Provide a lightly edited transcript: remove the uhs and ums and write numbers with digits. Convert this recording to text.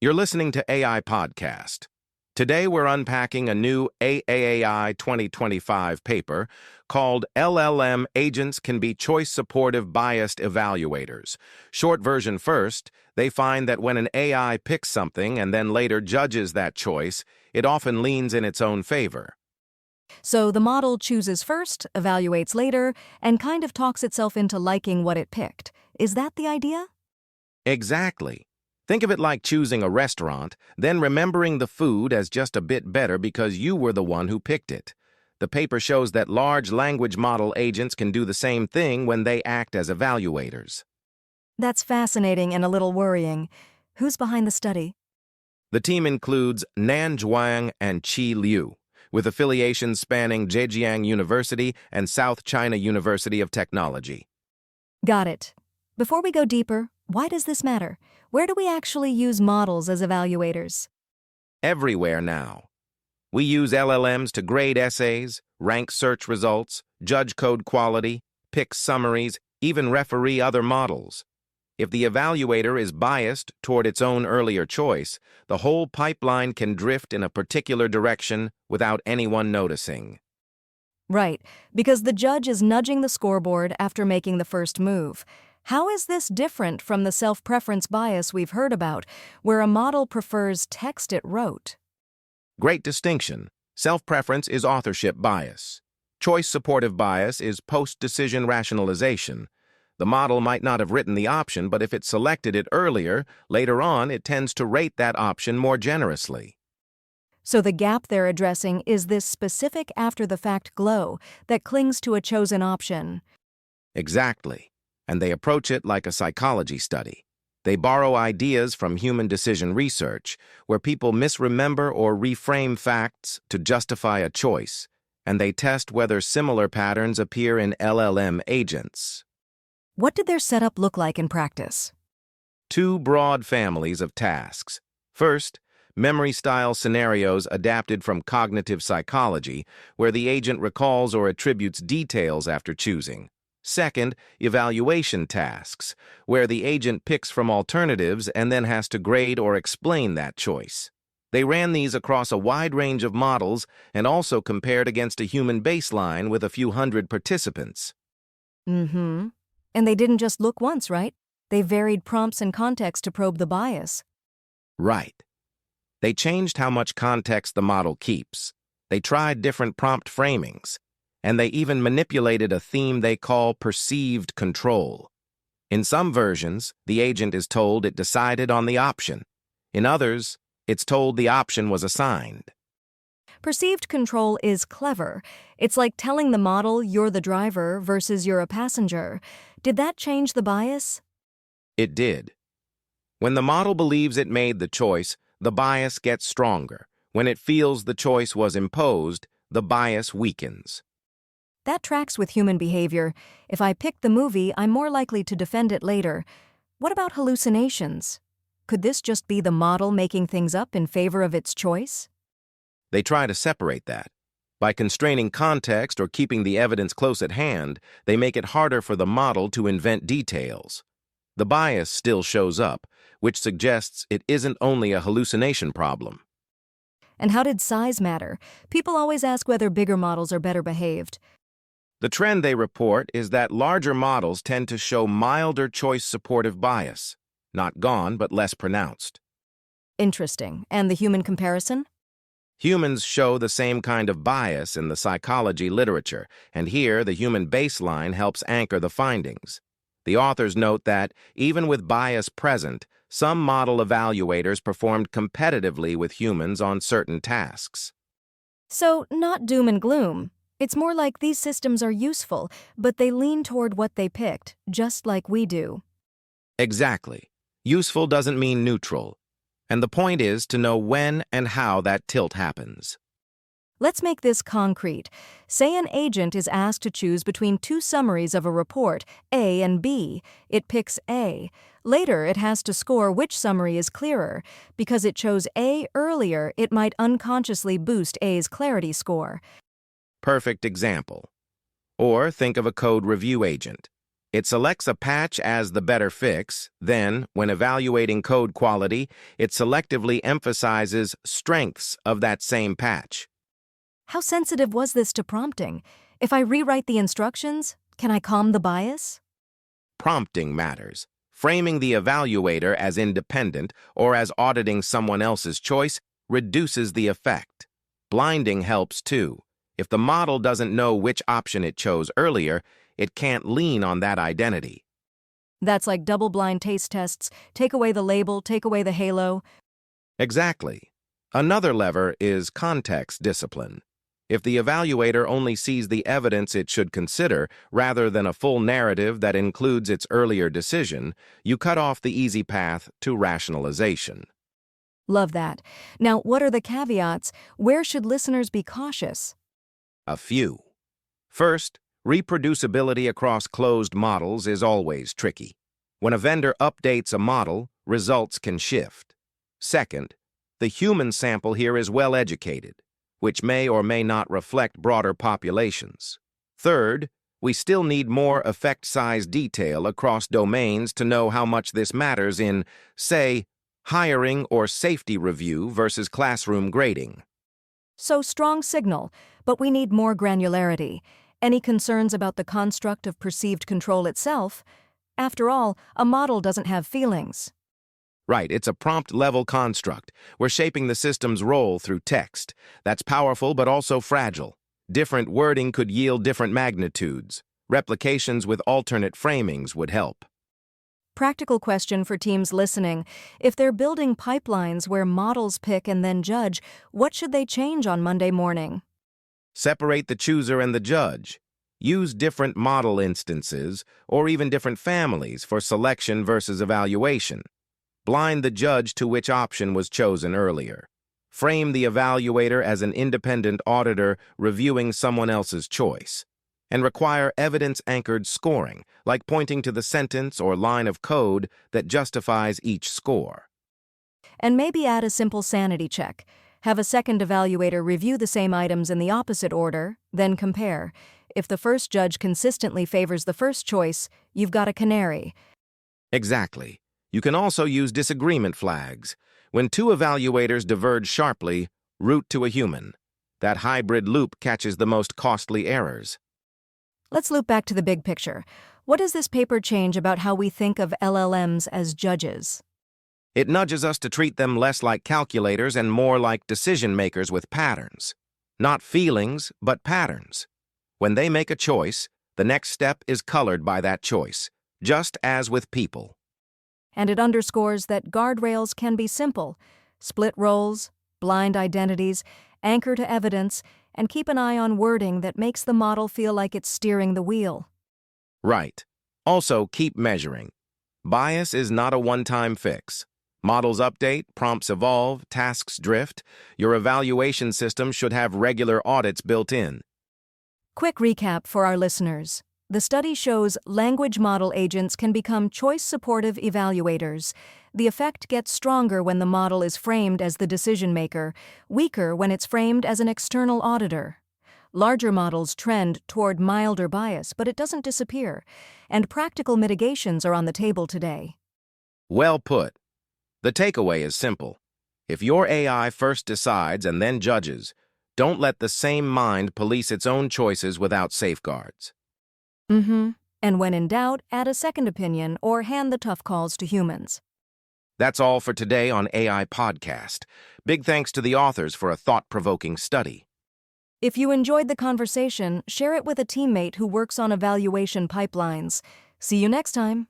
You're listening to AI Podcast. Today we're unpacking a new AAAI 2025 paper called LLM Agents Can Be Choice-Supportive Biased Evaluators. Short version first, they find that when an AI picks something and then later judges that choice, it often leans in its own favor. So the model chooses first, evaluates later, and kind of talks itself into liking what it picked. Is that the idea? Exactly. Think of it like choosing a restaurant, then remembering the food as just a bit better because you were the one who picked it. The paper shows that large language model agents can do the same thing when they act as evaluators. That's fascinating and a little worrying. Who's behind the study? The team includes Zhuang and Qi Liu, with affiliations spanning Zhejiang University and South China University of Technology. Got it. Before we go deeper, why does this matter? Where do we actually use models as evaluators? Everywhere now. We use LLMs to grade essays, rank search results, judge code quality, pick summaries, even referee other models. If the evaluator is biased toward its own earlier choice, the whole pipeline can drift in a particular direction without anyone noticing. Right, because the judge is nudging the scoreboard after making the first move. How is this different from the self-preference bias we've heard about, where a model prefers text it wrote? Great distinction. Self-preference is authorship bias. Choice-supportive bias is post-decision rationalization. The model might not have written the option, but if it selected it earlier, later on it tends to rate that option more generously. So the gap they're addressing is this specific after-the-fact glow that clings to a chosen option. Exactly. And they approach it like a psychology study. They borrow ideas from human decision research, where people misremember or reframe facts to justify a choice, and they test whether similar patterns appear in LLM agents. What did their setup look like in practice? Two broad families of tasks. First, memory-style scenarios adapted from cognitive psychology, where the agent recalls or attributes details after choosing. Second, evaluation tasks, where the agent picks from alternatives and then has to grade or explain that choice. They ran these across a wide range of models and also compared against a human baseline with a few hundred participants. Mm-hmm. And they didn't just look once, right? They varied prompts and context to probe the bias. Right. They changed how much context the model keeps. They tried different prompt framings. And they even manipulated a theme they call perceived control. In some versions, the agent is told it decided on the option. In others, it's told the option was assigned. Perceived control is clever. It's like telling the model you're the driver versus you're a passenger. Did that change the bias? It did. When the model believes it made the choice, the bias gets stronger. When it feels the choice was imposed, the bias weakens. That tracks with human behavior. If I pick the movie, I'm more likely to defend it later. What about hallucinations? Could this just be the model making things up in favor of its choice? They try to separate that. By constraining context or keeping the evidence close at hand, they make it harder for the model to invent details. The bias still shows up, which suggests it isn't only a hallucination problem. And how did size matter? People always ask whether bigger models are better behaved. The trend they report is that larger models tend to show milder choice-supportive bias. Not gone, but less pronounced. Interesting. And the human comparison? Humans show the same kind of bias in the psychology literature, and here the human baseline helps anchor the findings. The authors note that, even with bias present, some model evaluators performed competitively with humans on certain tasks. So, not doom and gloom. It's more like these systems are useful, but they lean toward what they picked, just like we do. Exactly. Useful doesn't mean neutral. And the point is to know when and how that tilt happens. Let's make this concrete. Say an agent is asked to choose between two summaries of a report, A and B. It picks A. Later, it has to score which summary is clearer. Because it chose A earlier, it might unconsciously boost A's clarity score. Perfect example. Or think of a code review agent. It selects a patch as the better fix. Then, when evaluating code quality, it selectively emphasizes strengths of that same patch. How sensitive was this to prompting? If I rewrite the instructions, can I calm the bias? Prompting matters. Framing the evaluator as independent or as auditing someone else's choice reduces the effect. Blinding helps too. If the model doesn't know which option it chose earlier, it can't lean on that identity. That's like double-blind taste tests. Take away the label, take away the halo. Exactly. Another lever is context discipline. If the evaluator only sees the evidence it should consider rather than a full narrative that includes its earlier decision, you cut off the easy path to rationalization. Love that. Now, what are the caveats? Where should listeners be cautious? A few. First, reproducibility across closed models is always tricky. When a vendor updates a model, results can shift. Second, the human sample here is well educated, which may or may not reflect broader populations. Third, we still need more effect-size detail across domains to know how much this matters in, say, hiring or safety review versus classroom grading. So strong signal, but we need more granularity. Any concerns about the construct of perceived control itself? After all, a model doesn't have feelings. Right, it's a prompt-level construct. We're shaping the system's role through text. That's powerful but also fragile. Different wording could yield different magnitudes. Replications with alternate framings would help. Practical question for teams listening. If they're building pipelines where models pick and then judge, what should they change on Monday morning? Separate the chooser and the judge. Use different model instances or even different families for selection versus evaluation. Blind the judge to which option was chosen earlier. Frame the evaluator as an independent auditor reviewing someone else's choice. And require evidence-anchored scoring, like pointing to the sentence or line of code that justifies each score. And maybe add a simple sanity check. Have a second evaluator review the same items in the opposite order, then compare. If the first judge consistently favors the first choice, you've got a canary. Exactly. You can also use disagreement flags. When two evaluators diverge sharply, route to a human. That hybrid loop catches the most costly errors. Let's loop back to the big picture. What does this paper change about how we think of LLMs as judges? It nudges us to treat them less like calculators and more like decision-makers with patterns. Not feelings, but patterns. When they make a choice, the next step is colored by that choice, just as with people. And it underscores that guardrails can be simple. Split roles, blind identities, anchor to evidence, and keep an eye on wording that makes the model feel like it's steering the wheel. Right. Also, keep measuring. Bias is not a one-time fix. Models update, prompts evolve, tasks drift. Your evaluation system should have regular audits built in. Quick recap for our listeners. The study shows language model agents can become choice-supportive evaluators. The effect gets stronger when the model is framed as the decision-maker, weaker when it's framed as an external auditor. Larger models trend toward milder bias, but it doesn't disappear, and practical mitigations are on the table today. Well put. The takeaway is simple. If your AI first decides and then judges, don't let the same mind police its own choices without safeguards. And when in doubt, add a second opinion or hand the tough calls to humans. That's all for today on AI Podcast. Big thanks to the authors for a thought-provoking study. If you enjoyed the conversation, share it with a teammate who works on evaluation pipelines. See you next time.